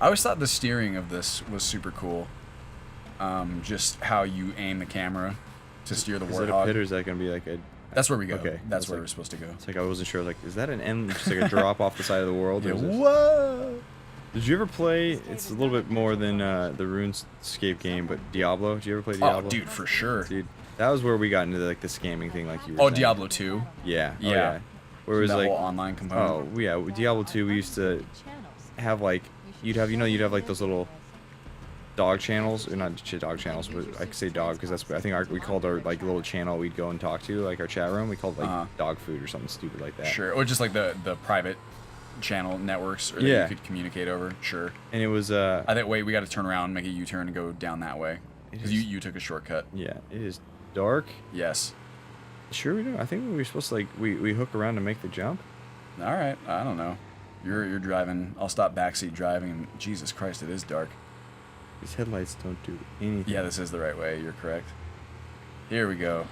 I always thought the steering of this was super cool. Just how you aim the camera to steer the Warthog. Is that a pit or is that gonna be like a? That's where we go. Okay. That's where we're supposed to go. It's like I wasn't sure. Like, is that an end? Just like a drop off the side of the world? Yeah, Or is this... Whoa! Did you ever play? It's a little bit more than the RuneScape game, but Diablo. Did you ever play Diablo? Oh, dude, for sure. Dude, that was where we got into the scamming thing, like you were saying. Diablo 2. Yeah. Yeah. Oh, yeah. Where it was that like whole online component. Oh yeah, with Diablo 2 we used to have like you'd have like those little dog channels, or not dog channels, but I could say dog because that's I think we called our like little channel we'd go and talk to, like our chat room. We called it, like dog food or something stupid like that. Sure, or just like the private channel networks, or that you could communicate over. Sure. And it was I think wait, we got to turn around, make a U-turn, and go down that way because you took a shortcut. Yeah, it is dark. Yes. Sure we do. I think we were supposed to like we hook around to make the jump. All right, I don't know. You're driving. I'll stop backseat driving. And Jesus Christ, it is dark. These headlights don't do anything. Yeah, this is the right way. You're correct. Here we go.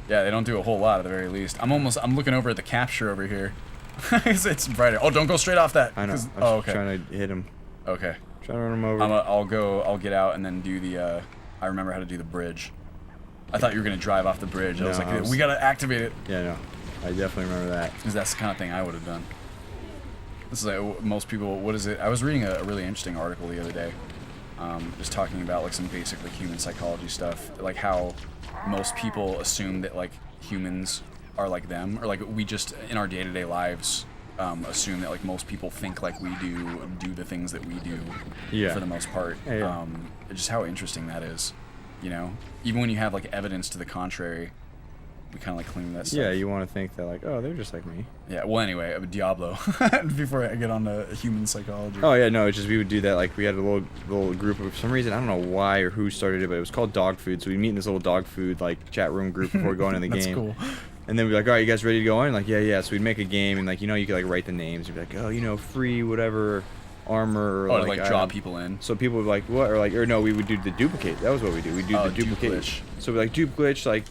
Yeah, they don't do a whole lot at the very least. I'm looking over at the capture over here. it's brighter. Oh, don't go straight off that. I know. Oh, okay. Trying to hit him. Okay. Trying to run him over. I'll get out and then do the. I remember how to do the bridge. I thought you were gonna drive off the bridge. I was like, we gotta activate it. Yeah, no. I definitely remember that. Because that's the kind of thing I would have done. This is like most people. What is it? I was reading a really interesting article the other day, just talking about like some basic like human psychology stuff, like how most people assume that like humans are like them, or like we just in our day-to-day lives assume that like most people think like we do the things that we do. Yeah. For the most part. Yeah. Just how interesting that is, you know. Even when you have like evidence to the contrary, we kind of like clean that stuff. Yeah, you want to think that like, oh, they're just like me. Yeah. Well, anyway, Diablo. Before I get on to human psychology. Oh yeah, no, it's just we would do that. Like we had a little group of, for some reason I don't know why or who started it, but it was called dog food. So we meet in this little dog food like chat room group before going in the That's game. Cool. And then we'd be like, all right, you guys ready to go in? Like, yeah. So we'd make a game, and like, you know, you could like write the names. You'd be like, oh, you know, free whatever armor. Or, oh, like draw people in. So people would like what, or no, we would do the duplicate. That was what we do. We do the duplicate. Glitch. So we like dupe glitch, like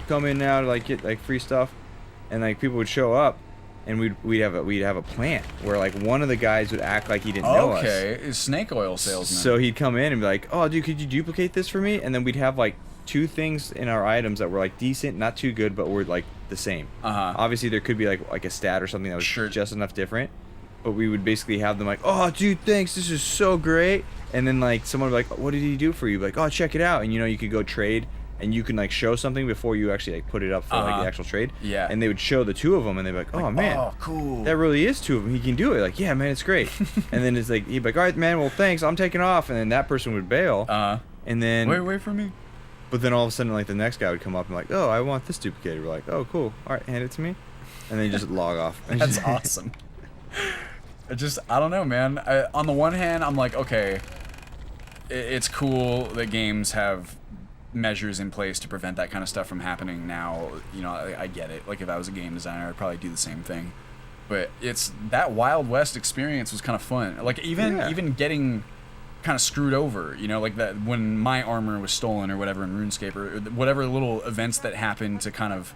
come in now to like get like free stuff, and like people would show up, and we'd have a plant where like one of the guys would act like he didn't know us. Okay, snake oil salesman. So he'd come in and be like, oh, dude, could you duplicate this for me? And then we'd have like 2 things in our items that were like decent, not too good, but were like the same. Obviously, there could be like a stat or something that was just enough different, but we would basically have them like, oh, dude, thanks, this is so great. And then like someone would be like, what did he do for you? Like, oh, check it out. And you know, you could go trade, and you can like show something before you actually like put it up for like the actual trade. Yeah. And they would show the 2 of them, and they'd be like, oh man, oh cool, that really is 2 of them. He can do it. Like, yeah, man, it's great. And then it's like he'd be like, all right, man, well, thanks, I'm taking off. And then that person would bail. And then wait for me. But then all of a sudden, like, the next guy would come up and like, oh, I want this duplicated. We're like, oh, cool. All right, hand it to me. And then you just log off. That's awesome. I don't know, man. On the one hand, I'm like, okay, it's cool that games have measures in place to prevent that kind of stuff from happening now. You know, I get it. Like, if I was a game designer, I'd probably do the same thing. But it's that Wild West experience was kind of fun. Like, even getting kind of screwed over, you know, like that when my armor was stolen or whatever in RuneScape, or whatever little events that happened to kind of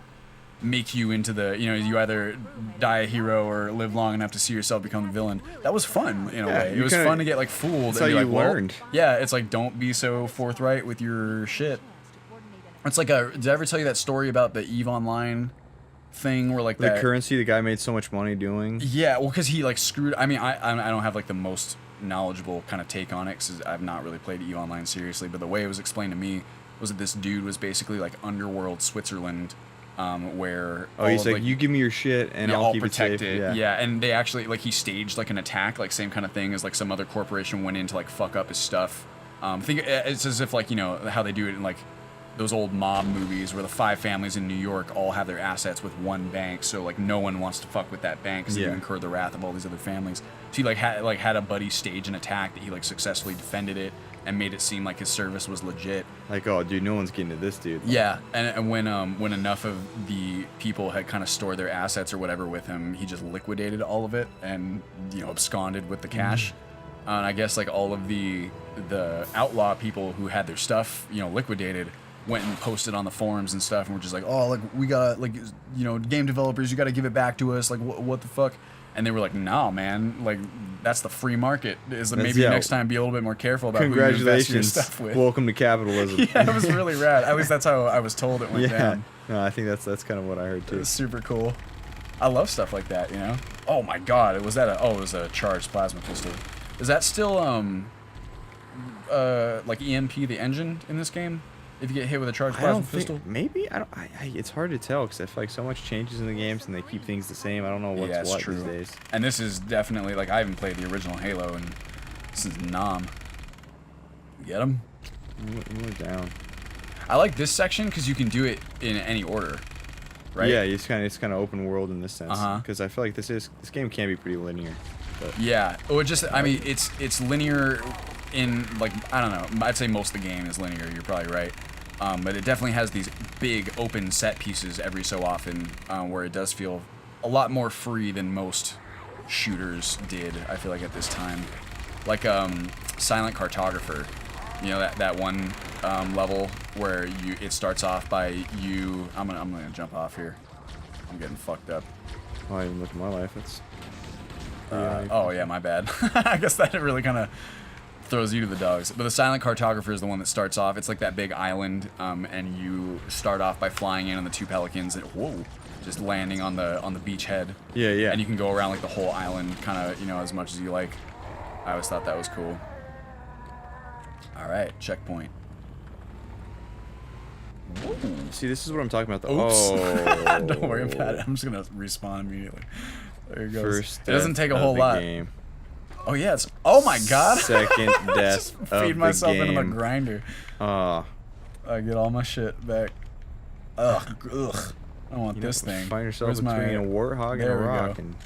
make you into the, you know, you either die a hero or live long enough to see yourself become the villain. That was fun in a way. It was fun to get like fooled. That's how you learned. Yeah, it's like, don't be so forthright with your shit. It's like did I ever tell you that story about the EVE Online thing where like the currency the guy made so much money doing? Yeah, well, because he like screwed. I mean, I don't have like the most knowledgeable kind of take on it because I've not really played EVE Online seriously, but the way it was explained to me was that this dude was basically like underworld Switzerland, where he's like, you give me your shit and I'll keep protect it safe. Yeah, and they actually like he staged like an attack, like same kind of thing as like some other corporation went in to like fuck up his stuff. Think it's as if like, you know how they do it in like those old mob movies where the 5 families in New York all have their assets with one bank, so like no one wants to fuck with that bank because you incur the wrath of all these other families. So he like had a buddy stage an attack that he like successfully defended it and made it seem like his service was legit. Like, oh, dude, no one's getting to this dude. Yeah, and when enough of the people had kind of stored their assets or whatever with him, he just liquidated all of it and, you know, absconded with the cash. And I guess like all of the outlaw people who had their stuff, you know, liquidated, went and posted on the forums and stuff, and were just like, oh, like we gotta, like, you know, game developers, you gotta give it back to us, like what the fuck. And they were like, "No, man, like that's the free market. Maybe yeah. next time be a little bit more careful about who you invest your stuff with." Welcome to capitalism. Yeah, it was really rad. At least that's how I was told it went down. No, I think that's kind of what I heard too. It was super cool. I love stuff like that, you know. Oh my god, it was a charged plasma pistol. Is that still like EMP the engine in this game? If you get hit with a charged plasma pistol? Maybe it's hard to tell because I feel like so much changes in the games and they keep things the same. I don't know what's what these days. And this is definitely like I haven't played the original Halo and this is Nom. Get him? Move down. I like this section because you can do it in any order, right? Yeah, it's kind of open world in this sense. Because I feel like this game can be pretty linear. But. Yeah, or I mean it's linear in like I don't know. I'd say most of the game is linear. You're probably right. But it definitely has these big open set pieces every so often where it does feel a lot more free than most shooters did, I feel like, at this time. Like Silent Cartographer, you know, that one level where it starts off by you... I'm gonna jump off here. I'm getting fucked up. Oh, I didn't look at my life. It's... oh, yeah, my bad. I guess that really kind of... throws you to the dogs. But the Silent Cartographer is the one that starts off. It's like that big island, and you start off by flying in on the two pelicans and just landing on the beachhead. Yeah. And you can go around like the whole island, kind of, you know, as much as you like. I always thought that was cool. All right, checkpoint. Whoa. See, this is what I'm talking about. Oops. Oh. Don't worry about it. I'm just gonna respawn immediately. There it goes. First it doesn't take a whole the lot. Game. Oh yeah, it's... Oh my god! Second death just of feed the myself game. into the grinder. I get all my shit back. Ugh. I don't want this thing. Find yourself Where's between a warthog and a rock. And...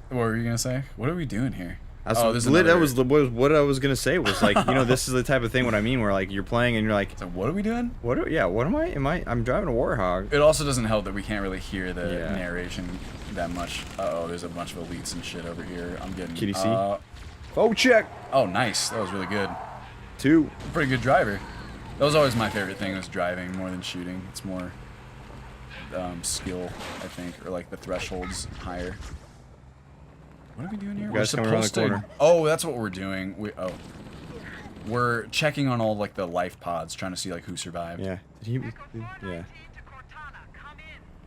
What were you gonna say? What are we doing here? That was what I was gonna say. Was like, you know, this is the type of thing what I mean, where like you're playing and you're like, so what are we doing? What am I? I'm driving a warthog. It also doesn't help that we can't really hear the narration that much. Uh oh, there's a bunch of elites and shit over here. I'm getting. Kitty C. Oh, check. Oh, nice. That was really good. 2. Pretty good driver. That was always my favorite thing, was driving more than shooting. It's more skill, I think, or like the threshold's higher. What are we doing here? We're supposed to... Oh, that's what we're doing. We're checking on all like the life pods, trying to see like who survived. Yeah. Yeah. Yeah,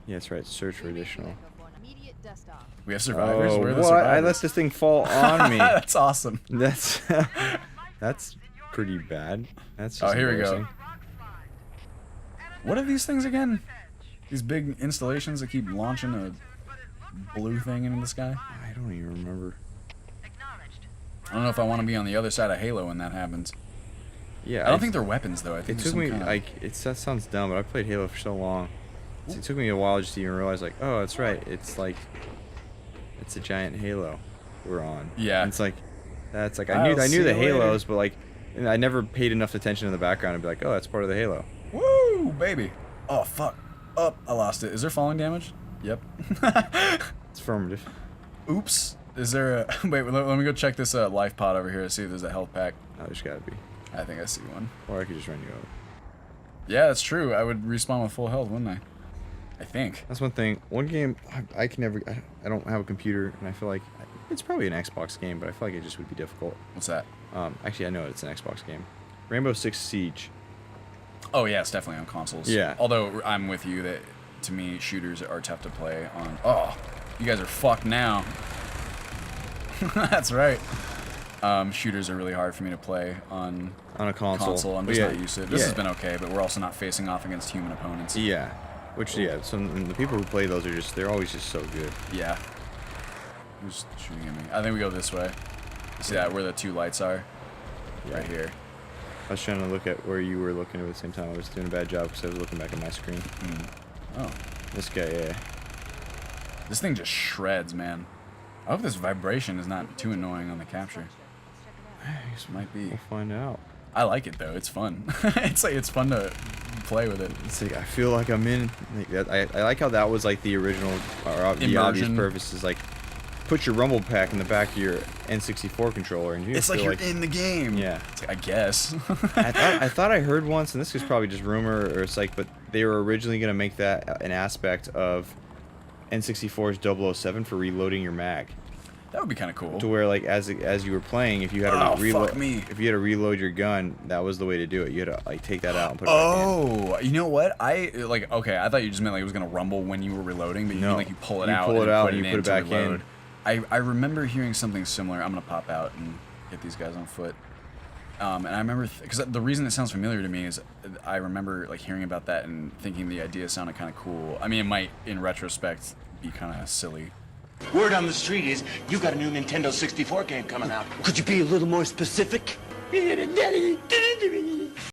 that's right. Search for additional. We have survivors. Where are the what? survivors? I let this thing fall on me. That's awesome. That's pretty bad. That's just here we go. What are these things again? These big installations that keep launching a blue thing into the sky? I don't even remember. I don't know if I want to be on the other side of Halo when that happens. Yeah, I don't think they're weapons though. I think it took me like that sounds dumb, but I played Halo for so long. It took me a while just to even realize like, oh, that's right. It's like it's a giant Halo we're on. Yeah. And it's like that's like I knew the Halos, but like I never paid enough attention in the background to be like, oh, that's part of the Halo. Woo, baby. Oh fuck. Oh, I lost it. Is there falling damage? Yep. It's affirmative. Oops. Is there a... Wait, let me go check this life pod over here to see if there's a health pack. Oh, there's gotta be. I think I see one. Or I could just run you over. Yeah, that's true. I would respawn with full health, wouldn't I? I think. That's one thing. One game, I can never... I don't have a computer, and I feel like... It's probably an Xbox game, but I feel like it just would be difficult. What's that? Actually, I know it's an Xbox game. Rainbow Six Siege. Oh, yeah, it's definitely on consoles. Yeah. Although, I'm with you that, to me, shooters are tough to play on... Oh, you guys are fucked now. That's right. Shooters are really hard for me to play on a console. I'm just not used to it. This has been okay, but we're also not facing off against human opponents. Yeah. Which, yeah, so the people who play those are just... They're always just so good. Yeah. Who's shooting at me? I think we go this way. See that, where the two lights are? Yeah. Right here. I was trying to look at where you were looking at the same time. I was doing a bad job because I was looking back at my screen. Oh. This guy, yeah. This thing just shreds, man. I hope this vibration is not too annoying on the capture. I guess it might be. We'll find out. I like it though. It's fun. it's fun to play with it. It's like I feel like I'm in. Like, I like how that was like the original, or the obvious purpose is like put your rumble pack in the back of your N64 controller, and you it's like you're in the game. Yeah. It's like, I guess. I thought I heard once, and this is probably just rumor, or it's like, but they were originally gonna make that an aspect of N64's 007 for reloading your mag. That would be kind of cool. To where like as you were playing, if you had to reload your gun, that was the way to do it. You had to like take that out and put it back in. You know what? I thought you just meant like it was gonna rumble when you were reloading, but you mean like you pull it out and you put it back in. I remember hearing something similar. I'm gonna pop out and get these guys on foot. And I remember because the reason it sounds familiar to me is I remember like hearing about that and thinking the idea sounded kind of cool. I mean, it might in retrospect be kind of silly. Word on the street is you got a new Nintendo 64 game coming out. Could you be a little more specific?